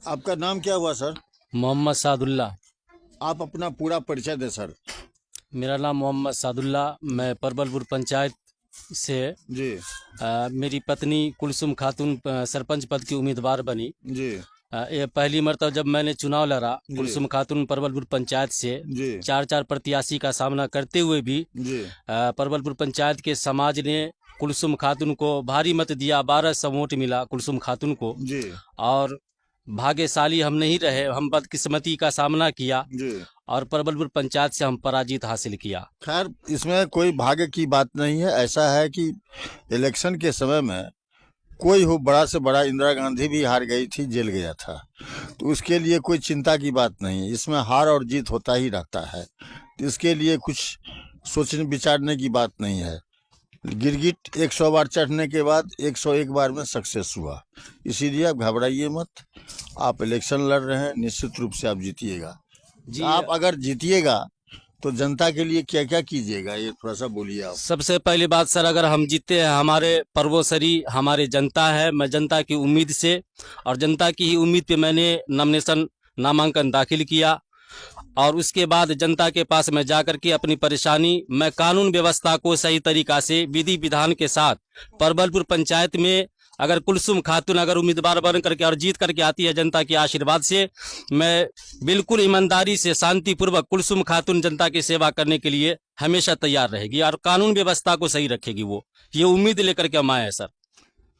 आपका नाम क्या हुआ सर? मोहम्मद सादुल्ला। आप अपना पूरा परिचय दें सर। मेरा नाम मोहम्मद सादुल्ला। मैं परबलपुर पंचायत से जी मेरी पत्नी कुलसुम खातून सरपंच पद की उम्मीदवार बनी। जी ये पहली मरतबा जब मैंने चुनाव लड़ा जी कुलसुम खातून परबलपुर पंचायत से जी चार चार प्रत्याशी का सामना करते हुए भी जी परबलपुर पंचायत के समाज ने कुलसुम खातून को भारी मत दिया। 1200 वोट मिला कुलसुम खातून को। जी और भाग्यशाली हम नहीं रहे, हम बदकिस्मती का सामना किया जी। और परबलपुर पंचायत से हम पराजित हासिल किया। खैर, इसमें कोई भाग्य की बात नहीं है। ऐसा है कि इलेक्शन के समय में कोई हो, बड़ा से बड़ा इंदिरा गांधी भी हार गई थी, जेल गया था, तो उसके लिए कोई चिंता की बात नहीं है। इसमें हार और जीत होता ही रहता है, तो इसके लिए कुछ सोचने विचारने की बात नहीं है। गिरगिट 100 बार चढ़ने के बाद 101 बार में सक्सेस हुआ, इसीलिए आप घबराइए मत। आप इलेक्शन लड़ रहे हैं, निश्चित रूप से आप जीतिएगा। जी, आप अगर जीतिएगा तो जनता के लिए क्या क्या कीजिएगा, ये थोड़ा सा बोलिए आप। सबसे पहली बात सर, अगर हम जीते हैं, हमारे परवोसरी हमारे जनता है। मैं जनता की उम्मीद से और जनता की ही उम्मीद पे मैंने नामांकन दाखिल किया और उसके बाद जनता के पास मैं जाकर के अपनी परेशानी, मैं कानून व्यवस्था को सही तरीका से विधि विधान के साथ परबलपुर पंचायत में अगर कुलसुम खातून अगर उम्मीदवार बन करके और जीत करके आती है जनता के आशीर्वाद से, मैं बिल्कुल ईमानदारी से शांतिपूर्वक कुलसुम खातून जनता की सेवा करने के लिए हमेशा तैयार रहेगी और कानून व्यवस्था को सही रखेगी। वो ये उम्मीद लेकर के हम आए हैं सर।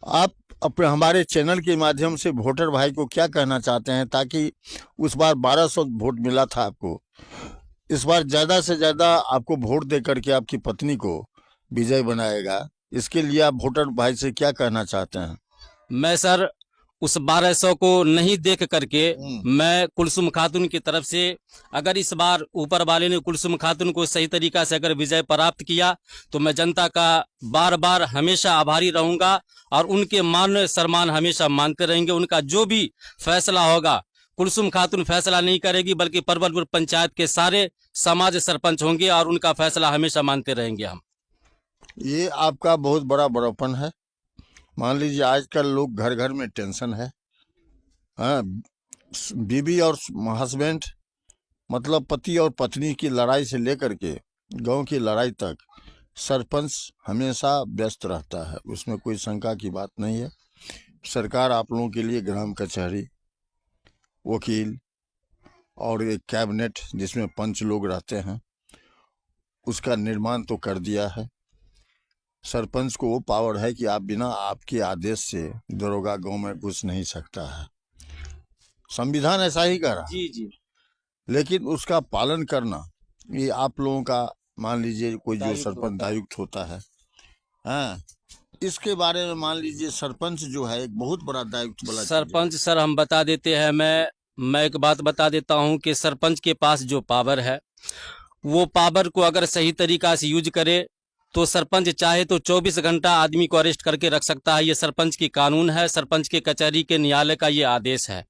आप अपने हमारे चैनल के माध्यम से वोटर भाई को क्या कहना चाहते हैं, ताकि उस बार 1200 वोट मिला था आपको, इस बार ज़्यादा से ज़्यादा आपको वोट दे करके आपकी पत्नी को विजय बनाएगा, इसके लिए आप वोटर भाई से क्या कहना चाहते हैं? मैं सर उस 1200 को नहीं देख करके मैं कुलसुम खातून की तरफ से, अगर इस बार ऊपर वाले ने कुलसुम खातून को सही तरीका से अगर विजय प्राप्त किया तो मैं जनता का बार बार हमेशा आभारी रहूंगा और उनके मान सम्मान हमेशा मानते रहेंगे। उनका जो भी फैसला होगा, कुलसुम खातून फैसला नहीं करेगी बल्कि परबलपुर पंचायत के सारे समाज सरपंच होंगे और उनका फैसला हमेशा मानते रहेंगे हम। ये आपका बहुत बड़ा बड़प्पन है। मान लीजिए आजकल लोग घर घर में टेंशन है, हाँ, बीवी और हस्बैंड, मतलब पति और पत्नी की लड़ाई से लेकर के गांव की लड़ाई तक सरपंच हमेशा व्यस्त रहता है, उसमें कोई शंका की बात नहीं है। सरकार आप लोगों के लिए ग्राम कचहरी, वकील और एक कैबिनेट जिसमें पंच लोग रहते हैं, उसका निर्माण तो कर दिया है। सरपंच को वो पावर है कि आप बिना आपके आदेश से दरोगा गांव में घुस नहीं सकता है। संविधान ऐसा ही कह रहा है। जी जी। लेकिन उसका पालन करना ये आप लोगों का, मान लीजिए कोई जो सरपंच दायुक्त होता है, हाँ, इसके बारे में मान लीजिए सरपंच जो है एक बहुत बड़ा दायुक्त वाला सरपंच सर हम बता देते हैं, मैं एक बात बता देता हूं कि सरपंच के पास जो पावर है, वो पावर को अगर सही तरीका से यूज करे तो सरपंच चाहे तो 24 घंटा आदमी को अरेस्ट करके रख सकता है। ये सरपंच की कानून है, सरपंच के कचहरी के न्यायालय का ये आदेश है।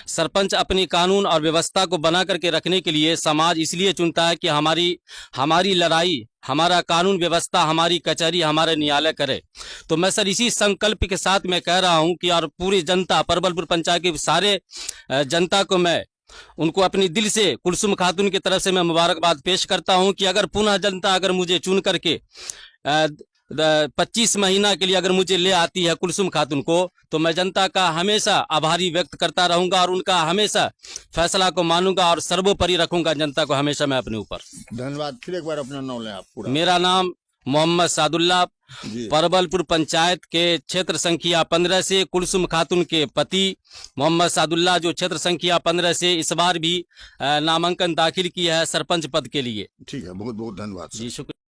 सरपंच अपनी कानून और व्यवस्था को बना करके रखने के लिए समाज इसलिए चुनता है कि हमारी लड़ाई, हमारा कानून व्यवस्था, हमारी कचहरी, हमारे न्यायालय करे। तो मैं सर इसी संकल्प के साथ मैं कह रहा हूं कि और पूरी जनता, परबलपुर पंचायत के सारे जनता को मैं उनको अपनी दिल से कुलसुम खातून की तरफ से मैं मुबारकबाद पेश करता हूं कि अगर पुनः जनता अगर मुझे चुन करके 25 महीना के लिए अगर मुझे ले आती है कुलसुम खातून को, तो मैं जनता का हमेशा आभारी व्यक्त करता रहूंगा और उनका हमेशा फैसला को मानूंगा और सर्वोपरि रखूंगा जनता को हमेशा मैं अपने ऊपर। धन्यवाद। फिर एक बार अपना नाम लें आप पूरा। मेरा नाम मोहम्मद सादुल्ला, जी। परबलपुर पंचायत के क्षेत्र संख्या 15 से कुलसुम खातून के पति मोहम्मद सादुल्ला, जो क्षेत्र संख्या 15 से इस बार भी नामांकन दाखिल किया है सरपंच पद के लिए। ठीक है, बहुत बहुत धन्यवाद जी, शुक्रिया।